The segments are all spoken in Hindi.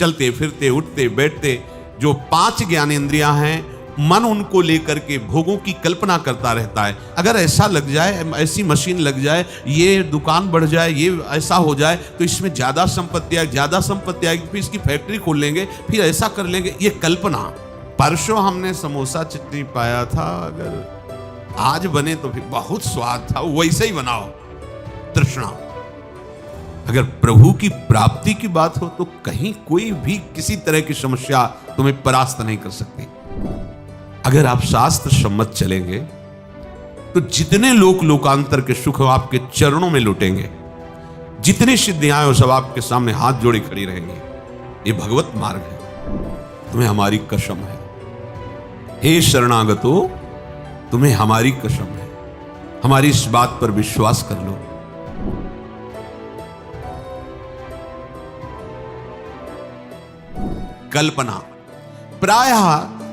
चलते फिरते उठते बैठते जो 5 ज्ञानेंद्रियां हैं, मन उनको लेकर के भोगों की कल्पना करता रहता है। अगर ऐसा लग जाए, ऐसी मशीन लग जाए, ये दुकान बढ़ जाए, ये ऐसा हो जाए तो इसमें ज़्यादा संपत्ति आएगी, ज़्यादा संपत्ति आएगी, फिर इसकी फैक्ट्री खोल लेंगे, फिर ऐसा कर लेंगे, ये कल्पना। परसों हमने समोसा चटनी पाया था, अगर आज बने तो फिर बहुत स्वाद था, वैसे ही बनाओ। तृष्णा। अगर प्रभु की प्राप्ति की बात हो तो कहीं कोई भी किसी तरह की समस्या तुम्हें परास्त नहीं कर सकती। अगर आप शास्त्र सम्मत चलेंगे तो जितने लोकांतर के सुख आपके चरणों में लुटेंगे, जितनी सिद्धियां हो सब आपके सामने हाथ जोड़े खड़ी रहेंगी। ये भगवत मार्ग है, तुम्हें हमारी कसम है। हे शरणागतो, तुम्हें हमारी कसम है, हमारी इस बात पर विश्वास कर लो। कल्पना। प्रायः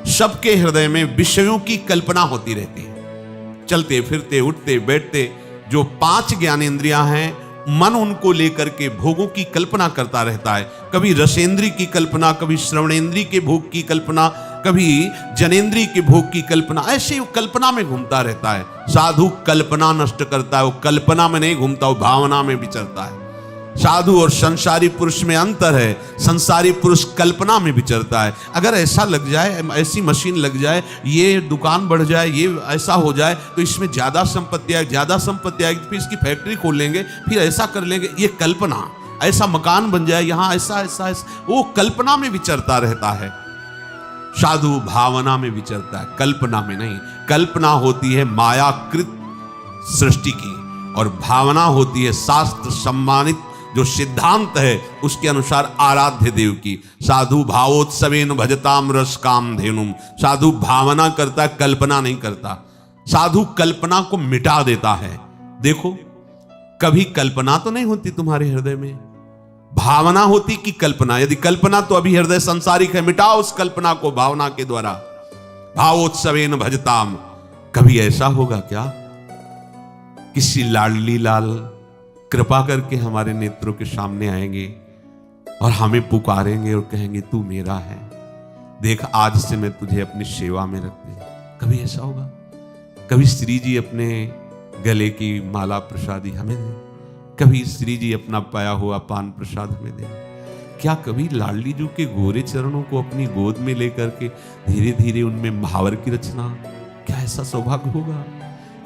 सबके हृदय में विषयों की कल्पना होती रहती है। चलते फिरते उठते बैठते जो 5 ज्ञानेंद्रियां हैं, मन उनको लेकर के भोगों की कल्पना करता रहता है। कभी रसेंद्री की कल्पना, कभी श्रवणेंद्री के भोग की कल्पना, कभी जनेंद्री के भोग की कल्पना, ऐसे वो कल्पना में घूमता रहता है। साधु कल्पना नष्ट करता है, वो कल्पना में नहीं घूमता, वो भावना में विचरता है। साधु और संसारी पुरुष में अंतर है, संसारी पुरुष कल्पना में विचरता है। अगर ऐसा लग जाए, ऐसी मशीन लग जाए, ये दुकान बढ़ जाए, ये ऐसा हो जाए तो इसमें ज़्यादा संपत्ति आएगी, ज़्यादा संपत्ति आएगी, फिर इसकी फैक्ट्री खोल लेंगे, फिर ऐसा कर लेंगे, ये कल्पना। ऐसा मकान बन जाए, यहाँ ऐसा ऐसा ऐसा, वो कल्पना में विचरता रहता है। साधु भावना में विचरता है, कल्पना में नहीं। कल्पना होती है मायाकृत सृष्टि की, और भावना होती है शास्त्र सम्मानित जो सिद्धांत है उसके अनुसार आराध्य देव की। साधु भावोत्सवेन भजताम रस काम धेनुम। साधु भावना करता है, कल्पना नहीं करता। साधु कल्पना को मिटा देता है। देखो, कभी कल्पना तो नहीं होती तुम्हारे हृदय में, भावना होती कि कल्पना। यदि कल्पना तो अभी हृदय संसारिक है, मिटाओ उस कल्पना को भावना के द्वारा। भावोत्सवेन भजताम। कभी ऐसा होगा क्या, किसी लाडली लाल कृपा करके हमारे नेत्रों के सामने आएंगे और हमें पुकारेंगे और कहेंगे तू मेरा है, देख आज से मैं तुझे अपनी सेवा में रख दी। कभी ऐसा होगा? कभी श्री जी अपने गले की माला प्रसादी हमें दे, कभी श्री जी अपना पाया हुआ पान प्रसाद हमें दे। क्या कभी लाडली जी के गोरे चरणों को अपनी गोद में लेकर के धीरे धीरे उनमें भावर की रचना, क्या ऐसा सौभाग्य होगा?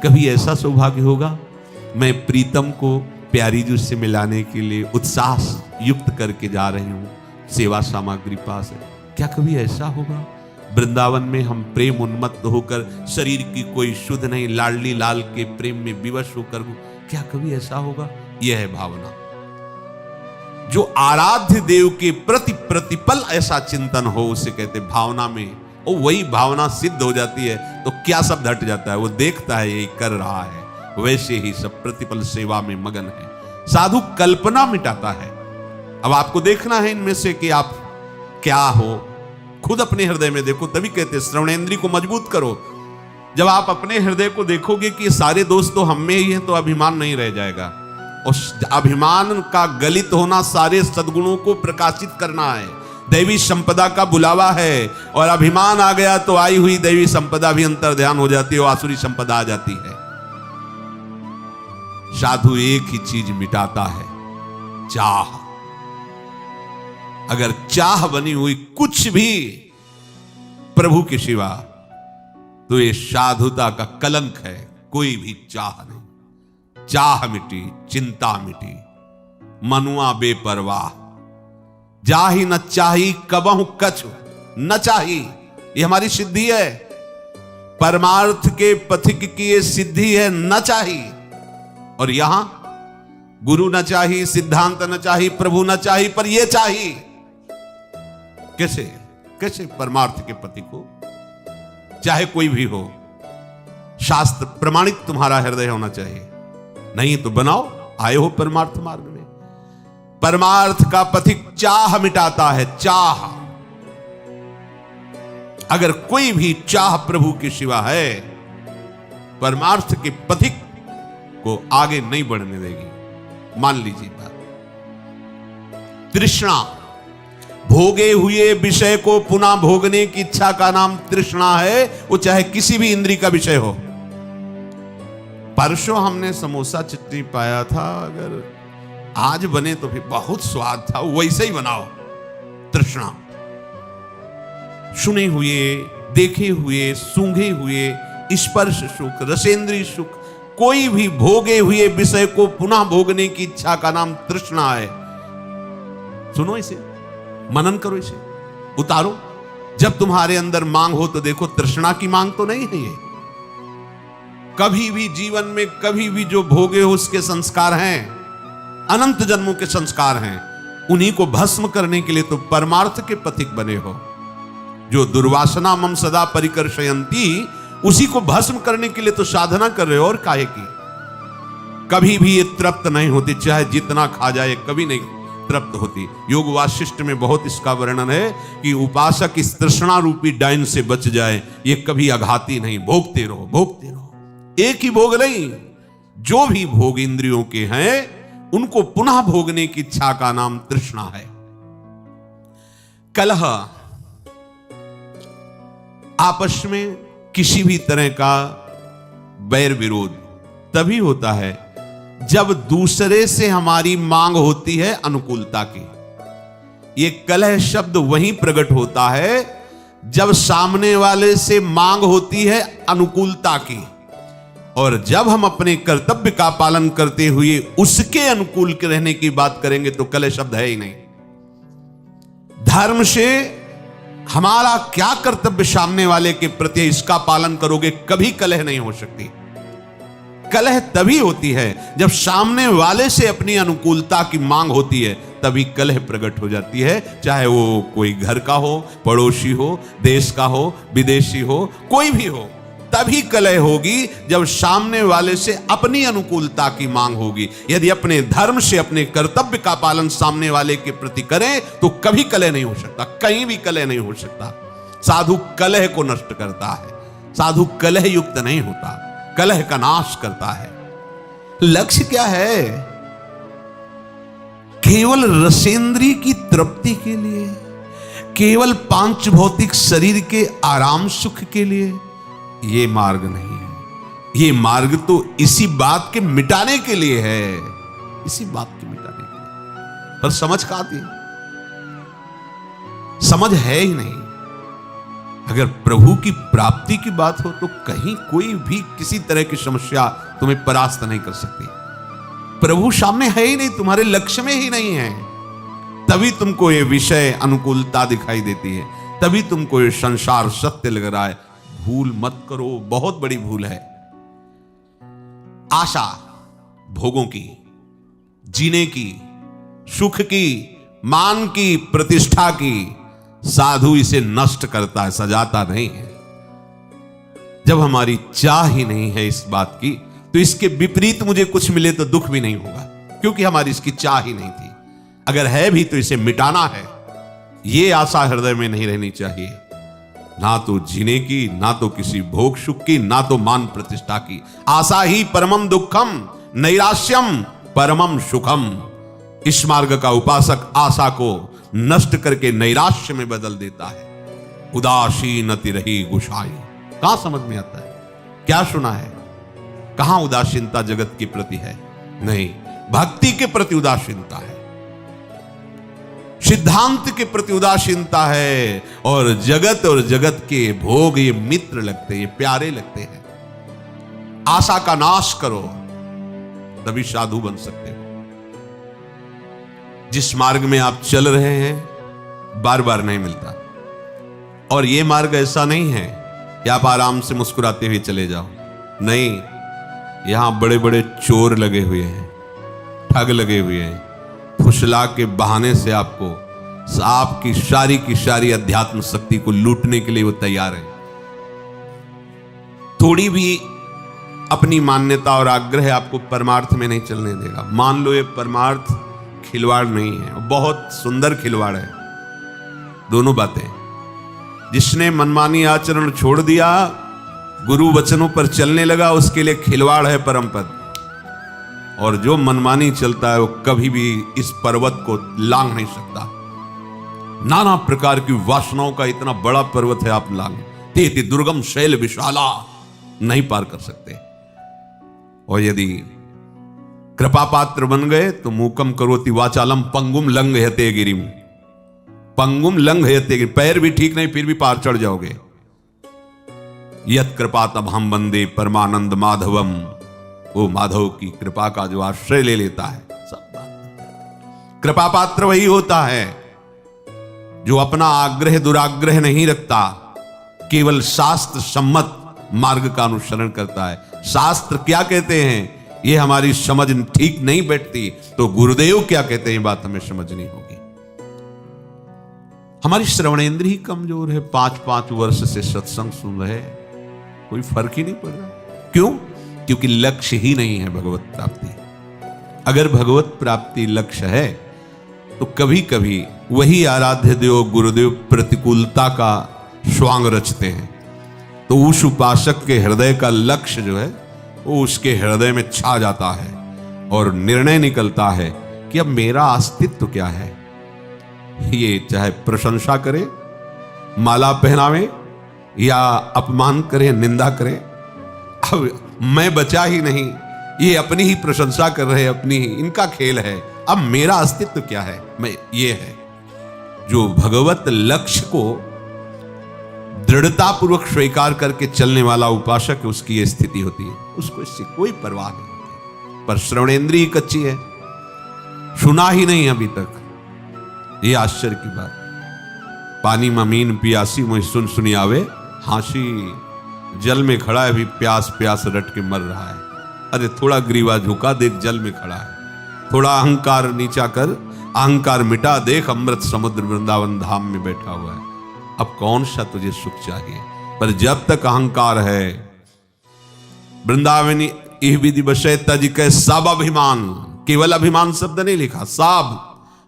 कभी ऐसा सौभाग्य होगा? मैं प्रीतम को प्यारी जी से मिलाने के लिए उत्साह युक्त करके जा रही हूँ सेवा सामग्री पास है। क्या कभी ऐसा होगा? वृंदावन में हम प्रेम उन्मत्त होकर, शरीर की कोई शुद्ध नहीं, लाडली लाल के प्रेम में विवश होकर, क्या कभी ऐसा होगा? यह है भावना। जो आराध्य देव के प्रति प्रतिपल ऐसा चिंतन हो उसे कहते भावना में। और वही भावना सिद्ध हो जाती है तो क्या सब हट जाता है, वो देखता है यही कर रहा है, वैसे ही सब प्रतिपल सेवा में मगन है। साधु कल्पना मिटाता है। अब आपको देखना है इनमें से कि आप क्या हो, खुद अपने हृदय में देखो, तभी कहते श्रवणेंद्री को मजबूत करो। जब आप अपने हृदय को देखोगे कि सारे दोस्त तो हम में ही हैं, तो अभिमान नहीं रह जाएगा। उस अभिमान का गलित होना सारे सद्गुणों को प्रकाशित करना है। दैवी संपदा का बुलावा है, और अभिमान आ गया तो आई हुई दैवी संपदा भी अंतर ध्यान हो जाती है, आसुरी संपदा आ जाती है। साधु एक ही चीज मिटाता है, चाह। अगर चाह बनी हुई कुछ भी प्रभु के सिवा, तो ये साधुता का कलंक है। कोई भी चाह नहीं। चाह मिटी, चिंता मिटी, मनुआ बेपरवाह। जाही न चाही कबहु कछु न चाही। ये हमारी सिद्धि है, परमार्थ के पथिक की ये सिद्धि है, न चाही। और यहां गुरु न चाही, सिद्धांत न चाही, प्रभु न चाही, पर यह चाही। कैसे कैसे परमार्थ के पति को, चाहे कोई भी हो, शास्त्र प्रमाणित तुम्हारा हृदय होना चाहिए। नहीं तो बनाओ, आए हो परमार्थ मार्ग में। परमार्थ का पथिक चाह मिटाता है, चाह। अगर कोई भी चाह प्रभु के सिवा है, परमार्थ के पथिक को आगे नहीं बढ़ने देगी। मान लीजिए बात। तृष्णा। भोगे हुए विषय को पुनः भोगने की इच्छा का नाम तृष्णा है, वो चाहे किसी भी इंद्रिय का विषय हो। परसों हमने समोसा चटनी पाया था, अगर आज बने तो फिर बहुत स्वाद था, वैसे ही बनाओ। तृष्णा, सुने हुए, देखे हुए, सूंघे हुए स्पर्श सुख, रसेंद्रीय सुख, कोई भी भोगे हुए विषय को पुनः भोगने की इच्छा का नाम तृष्णा है। सुनो इसे, मनन करो, इसे उतारो। जब तुम्हारे अंदर मांग हो तो देखो तृष्णा की मांग तो नहीं है ये। कभी भी जीवन में कभी भी जो भोगे हो उसके संस्कार हैं, अनंत जन्मों के संस्कार हैं, उन्हीं को भस्म करने के लिए तो परमार्थ के पथिक बने हो। जो दुर्वासना मम सदा परिकर्षयन्ति, उसी को भस्म करने के लिए तो साधना कर रहे हो, और काहे की। कभी भी ये तृप्त नहीं होती, चाहे जितना खा जाए कभी नहीं तृप्त होती। योग वासिष्ठ में बहुत इसका वर्णन है कि उपासक इस तृष्णा रूपी डाइन से बच जाए, ये कभी आघाती नहीं, भोगते रहो, भोगते रहो। एक ही भोग नहीं, जो भी भोग इंद्रियों के हैं उनको पुनः भोगने की इच्छा का नाम तृष्णा है। कलह, आपस में किसी भी तरह का बैर विरोध तभी होता है जब दूसरे से हमारी मांग होती है अनुकूलता की। ये कलह शब्द वहीं प्रकट होता है जब सामने वाले से मांग होती है अनुकूलता की, और जब हम अपने कर्तव्य का पालन करते हुए उसके अनुकूल के रहने की बात करेंगे तो कलह शब्द है ही नहीं। धर्म से हमारा क्या कर्तव्य सामने वाले के प्रति, इसका पालन करोगे, कभी कलह नहीं हो सकती। कलह तभी होती है जब सामने वाले से अपनी अनुकूलता की मांग होती है, तभी कलह प्रकट हो जाती है। चाहे वो कोई घर का हो, पड़ोसी हो, देश का हो, विदेशी हो, कोई भी हो, तभी कलह होगी जब सामने वाले से अपनी अनुकूलता की मांग होगी। यदि अपने धर्म से अपने कर्तव्य का पालन सामने वाले के प्रति करें तो कभी कलह नहीं हो सकता, कहीं भी कलह नहीं हो सकता। साधु कलह को नष्ट करता है, साधु कलह युक्त नहीं होता, कलह का नाश करता है। लक्ष्य क्या है? केवल रसेंद्री की तृप्ति के लिए, केवल पांच भौतिक शरीर के आराम सुख के लिए ये मार्ग नहीं है। ये मार्ग तो इसी बात के मिटाने के लिए है, इसी बात के मिटाने के लिए। पर समझ कहां आती है? समझ है ही नहीं। अगर प्रभु की प्राप्ति की बात हो तो कहीं कोई भी किसी तरह की समस्या तुम्हें परास्त नहीं कर सकती। प्रभु सामने है ही नहीं, तुम्हारे लक्ष्य में ही नहीं है, तभी तुमको ये विषय अनुकूलता दिखाई देती है, तभी तुमको ये संसार सत्य लग रहा है। भूल मत करो, बहुत बड़ी भूल है। आशा भोगों की, जीने की, सुख की, मान की, प्रतिष्ठा की, साधु इसे नष्ट करता है, सजाता नहीं है। जब हमारी चाह ही नहीं है इस बात की, तो इसके विपरीत मुझे कुछ मिले तो दुख भी नहीं होगा, क्योंकि हमारी इसकी चाह ही नहीं थी। अगर है भी तो इसे मिटाना है, ये आशा हृदय में नहीं रहनी चाहिए। ना तो जीने की, ना तो किसी भोग सुख की, ना तो मान प्रतिष्ठा की। आशा ही परमम दुखम, नैराश्यम परमम सुखम। इस मार्ग का उपासक आशा को नष्ट करके नैराश्य में बदल देता है। उदासीनति रही गुसाई, कहां समझ में आता है? क्या सुना है? कहां उदासीनता जगत के प्रति है? नहीं, भक्ति के प्रति उदासीनता है, सिद्धांत के प्रति उदासीनता है, और जगत के भोग ये मित्र लगते हैं, ये प्यारे लगते हैं। आशा का नाश करो, तभी साधु बन सकते हो। जिस मार्ग में आप चल रहे हैं बार बार नहीं मिलता, और ये मार्ग ऐसा नहीं है कि आप आराम से मुस्कुराते हुए चले जाओ। नहीं, यहां बड़े बड़े चोर लगे हुए हैं, ठग लगे हुए हैं, फुसला के बहाने से आपकी सारी अध्यात्म शक्ति को लूटने के लिए वो तैयार है। थोड़ी भी अपनी मान्यता और आग्रह आपको परमार्थ में नहीं चलने देगा। मान लो ये परमार्थ खिलवाड़ नहीं है, बहुत सुंदर खिलवाड़ है। दोनों बातें, जिसने मनमानी आचरण छोड़ दिया, गुरु वचनों पर चलने लगा, उसके लिए खिलवाड़ है परम पद। और जो मनमानी चलता है वो कभी भी इस पर्वत को लांघ नहीं सकता। नाना प्रकार की वासनाओं का इतना बड़ा पर्वत है, आप लांग ते दुर्गम शैल विशाला नहीं पार कर सकते। और यदि कृपा पात्र बन गए तो मूकम करोति वाचालम पंगुम लंग हते गिरिम, पंगुम लंग हते गिरिम, पैर भी ठीक नहीं फिर भी पार चढ़ जाओगे। यत कृपा तब हम बंदे परमानंद माधवम, वो माधव की कृपा का जो आश्रय ले लेता है, सब बात। कृपा पात्र वही होता है जो अपना आग्रह दुराग्रह नहीं रखता, केवल शास्त्र सम्मत मार्ग का अनुसरण करता है। शास्त्र क्या कहते हैं ये हमारी समझ ठीक नहीं बैठती, तो गुरुदेव क्या कहते हैं ये बात हमें समझनी होगी। हमारी श्रवणेंद्र ही कमजोर है, 5-5 वर्ष से सत्संग सुन रहे, कोई फर्क ही नहीं पड़ रहा। क्यों? क्योंकि लक्ष्य ही नहीं है भगवत प्राप्ति। अगर भगवत प्राप्ति लक्ष्य है तो कभी कभी वही आराध्य देव गुरुदेव प्रतिकूलता का स्वांग रचते हैं, तो उस उपासक के हृदय का लक्ष्य जो है वो उसके हृदय में छा जाता है और निर्णय निकलता है कि अब मेरा अस्तित्व क्या है। ये चाहे प्रशंसा करे, माला पहनावे या अपमान करे, निंदा करे, अब मैं बचा ही नहीं, ये अपनी ही प्रशंसा कर रहे, अपनी ही इनका खेल है। अब मेरा अस्तित्व क्या है? मैं ये है। जो भगवत लक्ष्य को दृढ़ता पूर्वक स्वीकार करके चलने वाला उपासक है, उसकी ये स्थिति होती है, उसको इससे कोई परवाह नहीं होती। पर श्रवणेंद्रिय कच्ची है, सुना ही नहीं अभी तक। ये आश्चर्य की बात। पानी ममीन पियासी मुझे सुन सुनी आवे हांसी, जल में खड़ा है भी प्यास प्यास रट के मर रहा है। अरे थोड़ा ग्रीवा झुका देख जल में खड़ा है, थोड़ा अहंकार नीचा कर, अहंकार मिटा देख अमृत समुद्र वृंदावन धाम में बैठा हुआ है। अब कौन सा तुझे सुख चाहिए? पर जब तक अहंकार है, वृंदावनी इह विधि बसे तज के सब अभिमान, केवल अभिमान शब्द नहीं लिखा, सब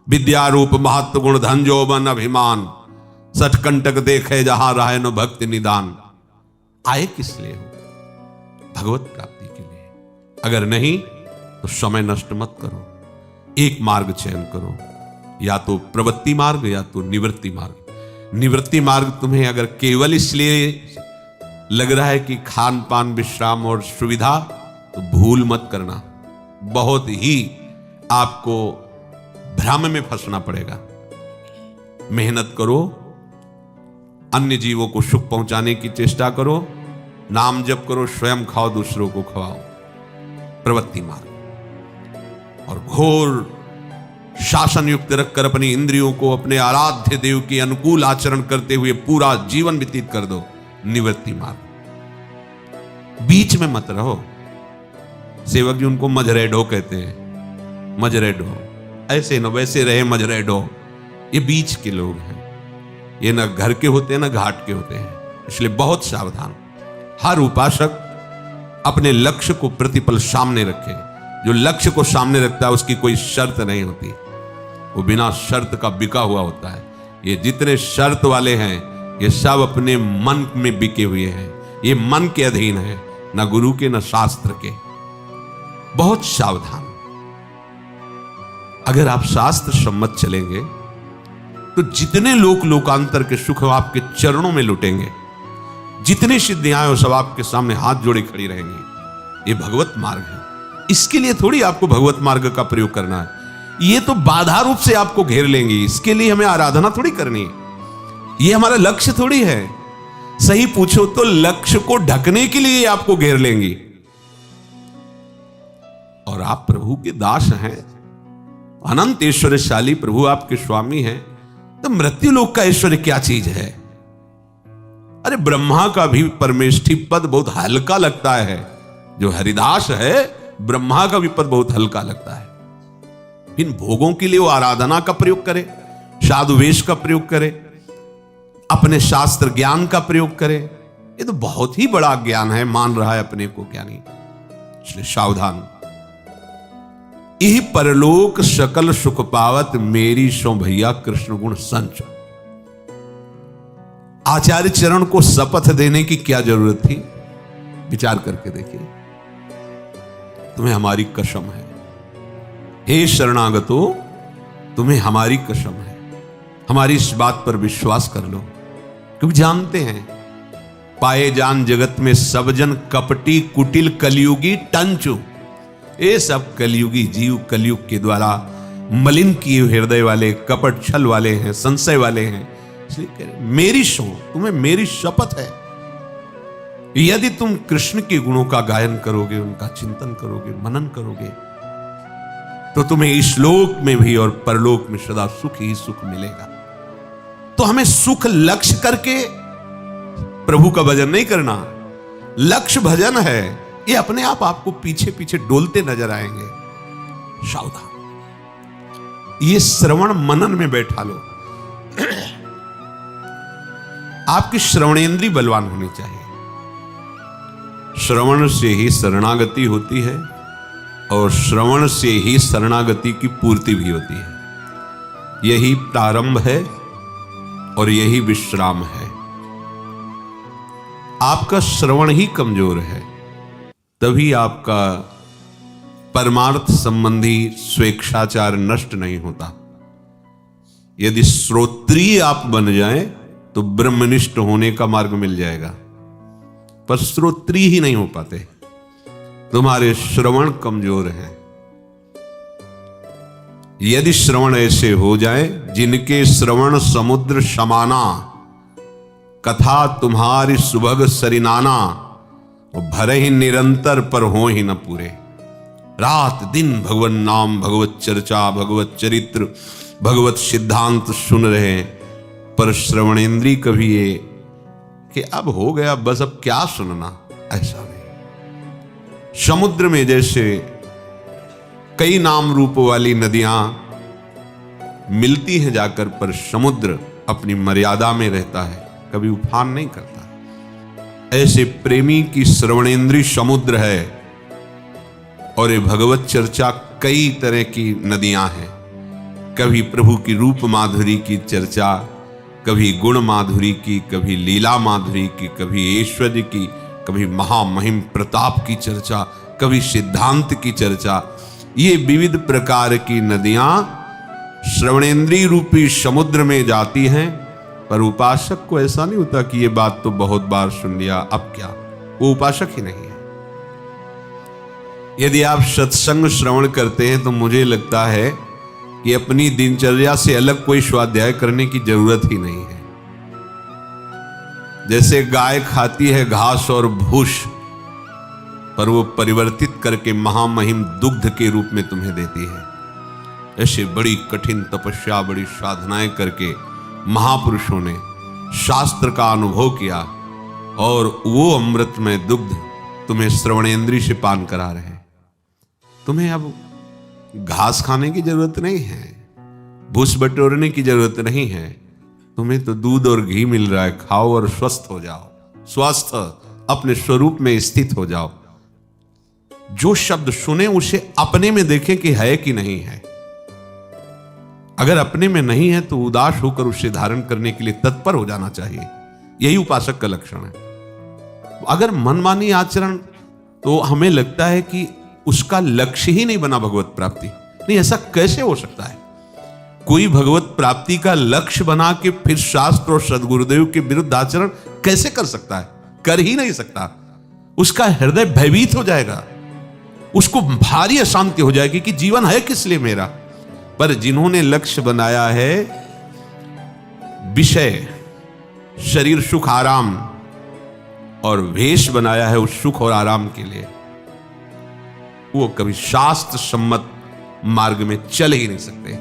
विद्या रूप महत्व गुण धन जोबन अभिमान, सठ कंटक देखे जहां रहे नो भक्ति निदान। आए किस लिए हो? भगवत प्राप्ति के लिए। अगर नहीं तो समय नष्ट मत करो, एक मार्ग चयन करो, या तो प्रवृत्ति मार्ग या तो निवृत्ति मार्ग। निवृत्ति मार्ग तुम्हें अगर केवल इसलिए लग रहा है कि खान पान विश्राम और सुविधा, तो भूल मत करना, बहुत ही आपको भ्रम में फंसना पड़ेगा। मेहनत करो, अन्य जीवों को सुख पहुंचाने की चेष्टा करो, नाम जप करो, स्वयं खाओ, दूसरों को खवाओ, प्रवृत्ति मार्ग। और घोर शासन युक्त रखकर अपनी इंद्रियों को अपने आराध्य देव के अनुकूल आचरण करते हुए पूरा जीवन व्यतीत कर दो, निवृत्ति मार्ग। बीच में मत रहो। सेवक जी उनको मजरेडो कहते हैं, मजरेडो, ऐसे न वैसे रहे मजरेडो। ये बीच के लोग हैं, ये ना घर के होते हैं ना घाट के होते हैं, इसलिए बहुत सावधान। हर उपासक अपने लक्ष्य को प्रतिपल सामने रखे। जो लक्ष्य को सामने रखता है उसकी कोई शर्त नहीं होती, वो बिना शर्त का बिका हुआ होता है। ये जितने शर्त वाले हैं ये सब अपने मन में बिके हुए हैं, ये मन के अधीन है, ना गुरु के ना शास्त्र के। बहुत सावधान। अगर आप शास्त्र सम्मत चलेंगे तो जितने लोकांतर के सुख आपके चरणों में लुटेंगे, जितनी सिद्धियां हो सब आपके सामने हाथ जोड़े खड़ी रहेंगी। ये भगवत मार्ग है। इसके लिए थोड़ी आपको भगवत मार्ग का प्रयोग करना है, ये तो बाधा रूप से आपको घेर लेंगी। इसके लिए हमें आराधना थोड़ी करनी है, ये हमारा लक्ष्य थोड़ी है। सही पूछो तो लक्ष्य को ढकने के लिए आपको घेर लेंगी। और आप प्रभु के दास हैं, अनंत ऐश्वर्यशाली प्रभु आपके स्वामी हैं, तो मृत्यु लोक का ऐश्वर्य क्या चीज है? अरे ब्रह्मा का भी परमेष्ठी पद बहुत हल्का लगता है। जो हरिदास है ब्रह्मा का भी पद बहुत हल्का लगता है। इन भोगों के लिए वो आराधना का प्रयोग करे, साधु वेश का प्रयोग करे, अपने शास्त्र ज्ञान का प्रयोग करे, ये तो बहुत ही बड़ा ज्ञान है, मान रहा है अपने को ज्ञानी। इसलिए सावधान। यही परलोक सकल सुख पावत, मेरी सो भैया कृष्ण गुण संच। आचार्य चरण को शपथ देने की क्या जरूरत थी? विचार करके देखिए। तुम्हें हमारी कसम है, हे शरणागतो, तुम्हें हमारी कसम है, हमारी इस बात पर विश्वास कर लो, क्योंकि जानते हैं पाए जान जगत में सब जन कपटी कुटिल कलयुगी टंचु। ये सब कलयुगी जीव कलयुग के द्वारा मलिन किए हृदय वाले, कपट छल वाले हैं, संशय वाले हैं। इसलिए कह रहे मेरी सो, तुम्हें मेरी शपथ है, यदि तुम कृष्ण के गुणों का गायन करोगे, उनका चिंतन करोगे, मनन करोगे, तो तुम्हें इस लोक में भी और परलोक में सदा सुख ही सुख मिलेगा। तो हमें सुख लक्ष्य करके प्रभु का भजन नहीं करना, लक्ष्य भजन है। ये अपने आप आपको पीछे पीछे डोलते नजर आएंगे। सावधान, ये श्रवण मनन में बैठा लो। आपकी श्रवणेंद्री बलवान होनी चाहिए। श्रवण से ही शरणागति होती है और श्रवण से ही शरणागति की पूर्ति भी होती है। यही प्रारंभ है और यही विश्राम है। आपका श्रवण ही कमजोर है, तभी आपका परमार्थ संबंधी स्वेच्छाचार नष्ट नहीं होता। यदि श्रोत्रिय आप बन जाएं तो ब्रह्मनिष्ठ होने का मार्ग मिल जाएगा, पर श्रोत्रिय ही नहीं हो पाते, तुम्हारे श्रवण कमजोर हैं। यदि श्रवण ऐसे हो जाए जिनके श्रवण समुद्र समाना, कथा तुम्हारी सुभग सरिनाना, भरे ही निरंतर पर हो ही न पूरे। रात दिन भगवत नाम, भगवत चर्चा, भगवत चरित्र, भगवत सिद्धांत सुन रहे, पर श्रवणेंद्री कभी ये कि अब हो गया बस, अब क्या सुनना, ऐसा नहीं। समुद्र में जैसे कई नाम रूप वाली नदियां मिलती हैं जाकर, पर समुद्र अपनी मर्यादा में रहता है, कभी उफान नहीं करता। ऐसे प्रेमी की श्रवणेंद्री समुद्र है और ये भगवत चर्चा कई तरह की नदियां हैं। कभी प्रभु की रूप माधुरी की चर्चा, कभी गुण माधुरी की, कभी लीला माधुरी की, कभी ऐश्वर्य की, कभी महामहिम प्रताप की चर्चा, कभी सिद्धांत की चर्चा। ये विविध प्रकार की नदियां श्रवणेंद्री रूपी समुद्र में जाती हैं, पर उपासक को ऐसा नहीं होता कि ये बात तो बहुत बार सुन लिया, अब क्या, वो उपासक ही नहीं है। यदि आप सत्संग श्रवण करते हैं तो मुझे लगता है कि अपनी दिनचर्या से अलग कोई स्वाध्याय करने की जरूरत ही नहीं है। जैसे गाय खाती है घास और भूष, पर वो परिवर्तित करके महामहिम दुग्ध के रूप में तुम्हें देती है, ऐसे बड़ी कठिन तपस्या, बड़ी साधनाएं करके महापुरुषों ने शास्त्र का अनुभव किया और वो अमृतमय दुग्ध तुम्हें श्रवणेंद्री से पान करा रहे हैं। तुम्हें अब घास खाने की जरूरत नहीं है, भूस बटोरने की जरूरत नहीं है, तुम्हें तो दूध और घी मिल रहा है, खाओ और स्वस्थ हो जाओ, स्वस्थ अपने स्वरूप में स्थित हो जाओ। जो शब्द सुने उसे अपने में देखें कि है कि नहीं है। अगर अपने में नहीं है तो उदास होकर उसे धारण करने के लिए तत्पर हो जाना चाहिए। यही उपासक का लक्षण है। अगर मनमानी आचरण, तो हमें लगता है कि उसका लक्ष्य ही नहीं बना भगवत प्राप्ति। नहीं, ऐसा कैसे हो सकता है? कोई भगवत प्राप्ति का लक्ष्य बना के फिर शास्त्र और सद्गुरुदेव के विरुद्ध आचरण कैसे कर सकता है? कर ही नहीं सकता। उसका हृदय भयभीत हो जाएगा, उसको भारी अशांति हो जाएगी कि जीवन है किस लिए मेरा। पर जिन्होंने लक्ष्य बनाया है विषय, शरीर सुख आराम, और वेश बनाया है उस सुख और आराम के लिए, वो कभी शास्त्र सम्मत मार्ग में चल ही नहीं सकते।